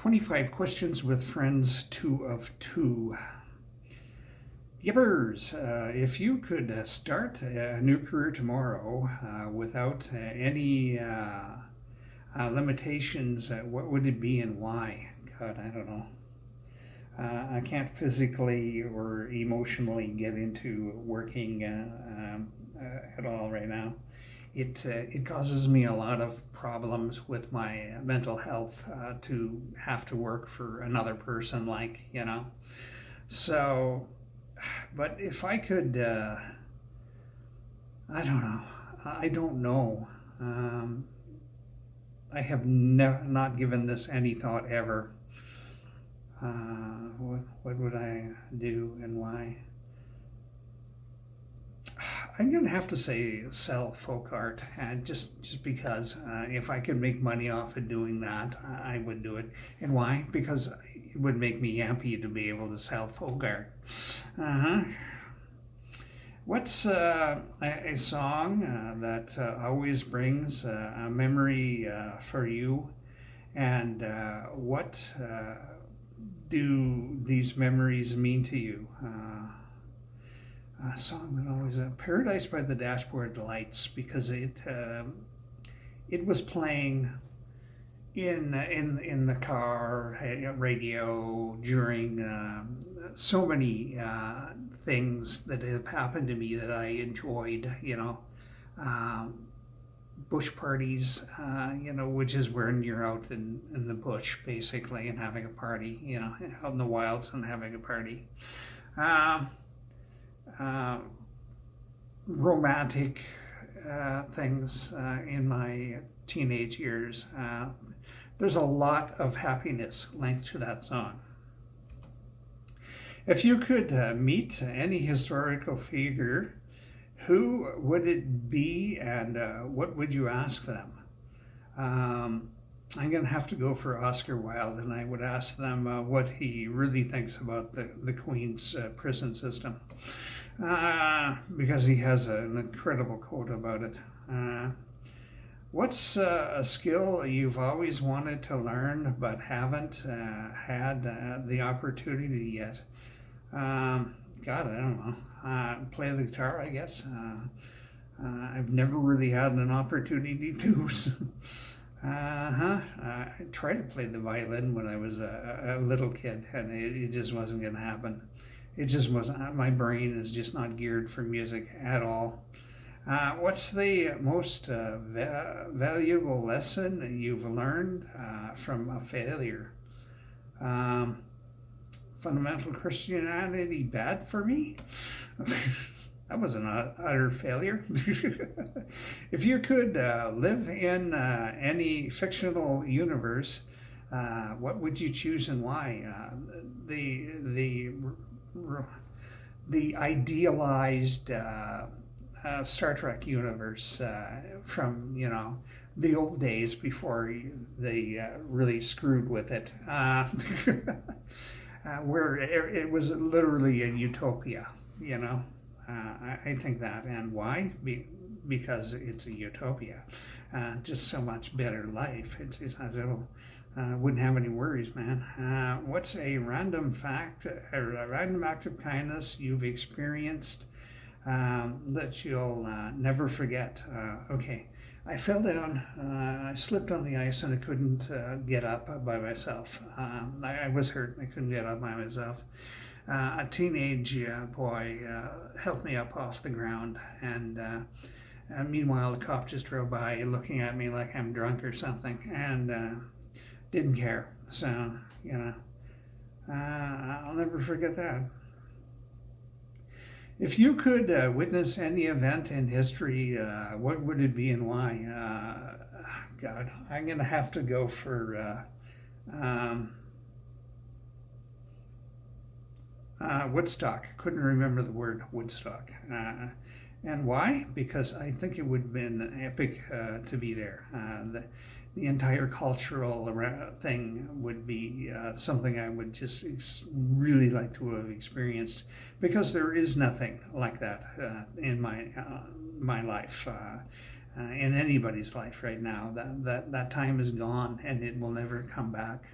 25 Questions with Friends, 2 of 2. Gibbers, if you could start a new career tomorrow without any limitations, what would it be and why? God, I don't know. I can't physically or emotionally get into working at all right now. It causes me a lot of problems with my mental health to have to work for another person, So, but if I could, I don't know. I don't know. I have not given this any thought ever. What would I do and why? I'm going to have to say sell folk art, just because if I could make money off of doing that, I would do it. And why? Because it would make me happy to be able to sell folk art. What's a song that always brings a memory for you? And what do these memories mean to you? A song that always Paradise by the Dashboard Lights, because it was playing in the car radio during so many things that have happened to me that I enjoyed, bush parties, which is when you're out in the bush basically and having a party, out in the wilds and having a party. Romantic things in my teenage years. There's a lot of happiness linked to that song. If you could meet any historical figure, who would it be and what would you ask them? I'm going to have to go for Oscar Wilde, and I would ask them what he really thinks about the Queen's prison system. Because he has an incredible quote about it. What's a skill you've always wanted to learn but haven't had the opportunity yet? God, I don't know. Play the guitar, I guess. I've never really had an opportunity to. I tried to play the violin when I was a little kid, and it just wasn't going to happen. It just wasn't. My brain is just not geared for music at all. What's the most valuable lesson that you've learned from a failure? Fundamental Christianity bad for me? That was an utter failure. If you could live in any fictional universe, what would you choose and why? The idealized Star Trek universe from the old days before they really screwed with it, where it was literally a utopia. I think that, and why? Because it's a utopia, just so much better life. It's as if wouldn't have any worries, man. What's a random act of kindness you've experienced that you'll never forget? Okay, I fell down, I slipped on the ice, and I couldn't get up by myself. I was hurt, I couldn't get up by myself. A teenage boy helped me up off the ground, and meanwhile the cop just drove by looking at me like I'm drunk or something, and didn't care. So, I'll never forget that. If you could witness any event in history, what would it be and why? God, I'm going to have to go for Woodstock. Couldn't remember the word Woodstock. And why? Because I think it would have been epic to be there. The entire cultural thing would be something I would just really like to have experienced, because there is nothing like that in my life, in anybody's life right now. That time is gone, and it will never come back.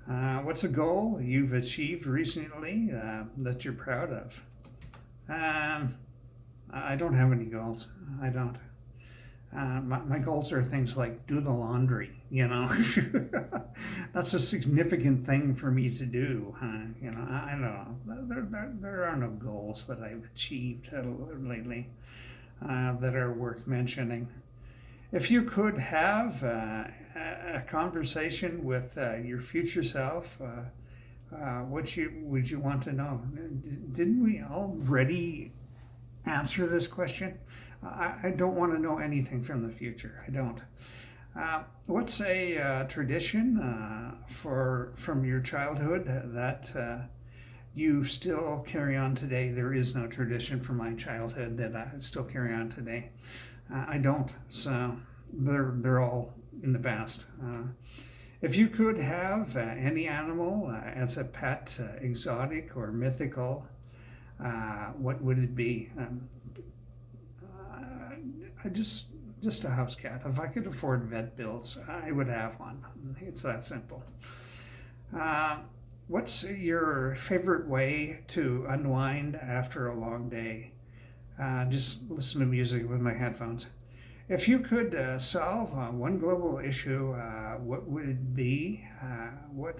What's a goal you've achieved recently that you're proud of? Um, I don't have any goals. I don't. My goals are things like do the laundry, you know. That's a significant thing for me to do. You know, I don't know. There are no goals that I've achieved lately that are worth mentioning. If you could have a conversation with your future self, would you want to know? Didn't we already answer this question? I don't want to know anything from the future. I don't. What's a tradition from your childhood that you still carry on today? There is no tradition from my childhood that I still carry on today. I don't. So they're all in the past. If you could have any animal as a pet, exotic or mythical, what would it be? Just a house cat. If I could afford vet bills, I would have one. It's that simple. What's your favorite way to unwind after a long day? Just listen to music with my headphones. If you could solve one global issue, what would it be? What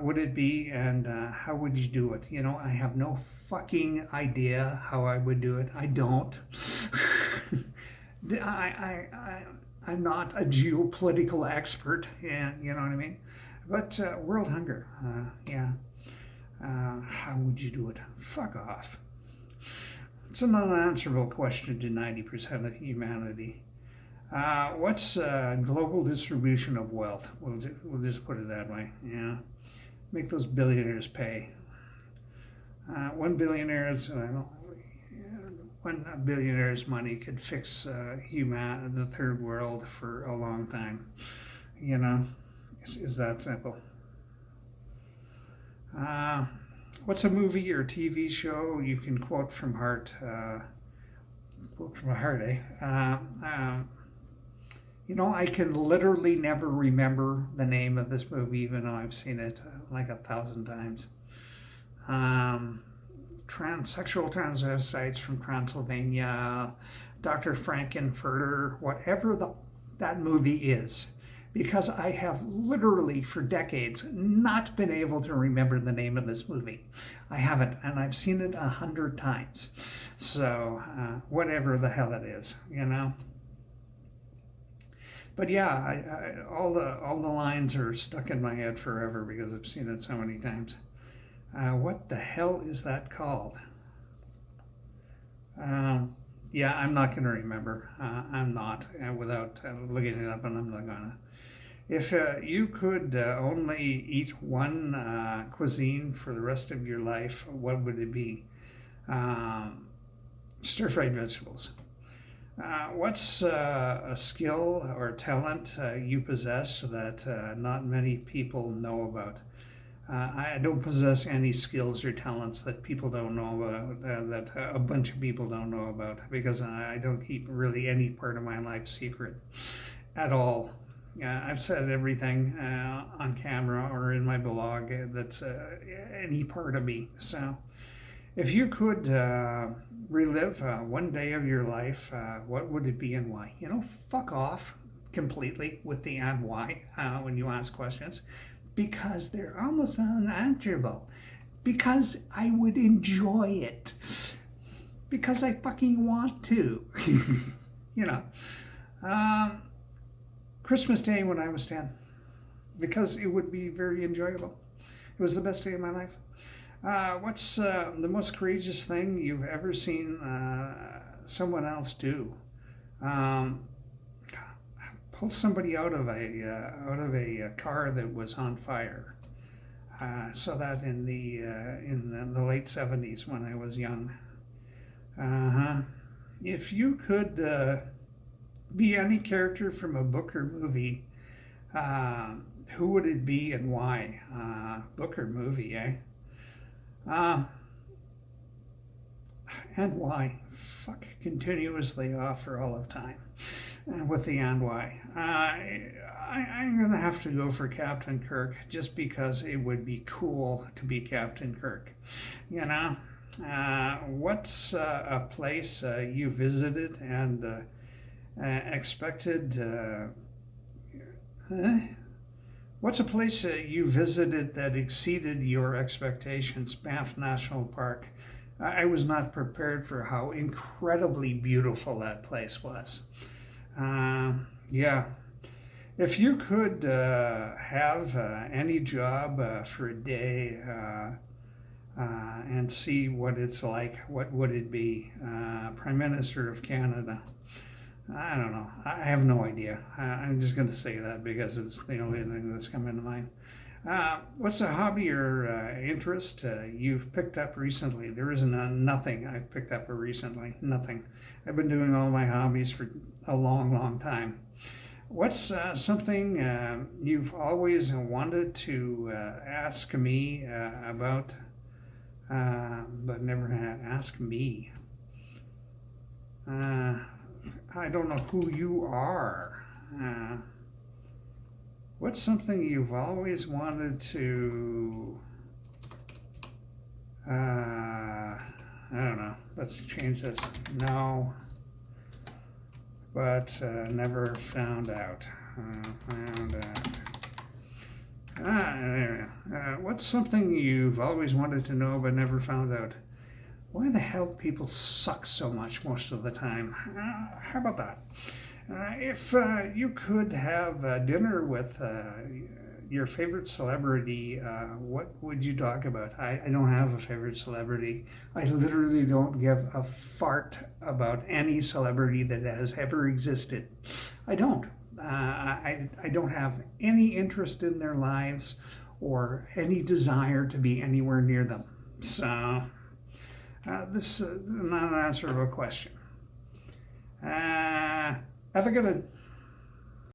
would it be, and how would you do it? You know, I have no fucking idea how I would do it. I don't. I'm not a geopolitical expert, yeah, you know what I mean? But world hunger, yeah. How would you do it? Fuck off. It's an unanswerable question to 90% of humanity. What's global distribution of wealth? We'll just put it that way. Yeah, make those billionaires pay. One billionaire's money could fix the third world for a long time. You know, it's that simple. What's a movie or TV show you can quote from heart? Quote from heart, eh? You know, I can literally never remember the name of this movie, even though I've seen it like 1,000 times. Sexual transvestites from Transylvania, Dr. Frankenfurter, whatever that movie is. Because I have literally for decades not been able to remember the name of this movie. I haven't, and I've seen it 100 times. So whatever the hell it is, you know. But yeah, all the lines are stuck in my head forever because I've seen it so many times. What the hell is that called? Yeah, I'm not going to remember. I'm not, without looking it up, and I'm not going to. If you could only eat one cuisine for the rest of your life, what would it be? Stir-fried vegetables. What's a skill or talent you possess that not many people know about? I don't possess any skills or talents that people don't know about, that a bunch of people don't know about, because I don't keep really any part of my life secret at all. I've said everything on camera or in my blog that's any part of me. So if you could relive one day of your life, what would it be and why? You know, fuck off completely with the and why when you ask questions, because they're almost unanswerable. Because I would enjoy it. Because I fucking want to. You know. Christmas Day when I was 10, because it would be very enjoyable. It was the best day of my life. What's the most courageous thing you've ever seen someone else do? Pull somebody out of a car that was on fire. Saw that in the late 70s when I was young. If you could be any character from a book or movie, who would it be and why? Book or movie, eh? And why? Fuck continuously off for all of time. with the and why. I'm going to have to go for Captain Kirk just because it would be cool to be Captain Kirk. You know, what's a place you visited and expected? What's a place you visited that exceeded your expectations? Banff National Park. I was not prepared for how incredibly beautiful that place was. Yeah. If you could have any job for a day and see what it's like, what would it be? Prime Minister of Canada. I don't know. I have no idea. I'm just going to say that because it's the only thing that's coming to mind. What's a hobby or interest you've picked up recently? There isn't nothing I've picked up recently. Nothing. I've been doing all my hobbies for a long, long time. What's something you've always wanted to ask me about, but never had asked me? I don't know who you are. What's something you've always wanted to... I don't know. Let's change this. No. But never found out. Found out. There we go. What's something you've always wanted to know but never found out? Why the hell people suck so much most of the time? How about that? If you could have dinner with your favorite celebrity, what would you talk about? I don't have a favorite celebrity. I literally don't give a fart about any celebrity that has ever existed. I don't. I don't have any interest in their lives or any desire to be anywhere near them. So, this is not an answer to a question. Have a good one.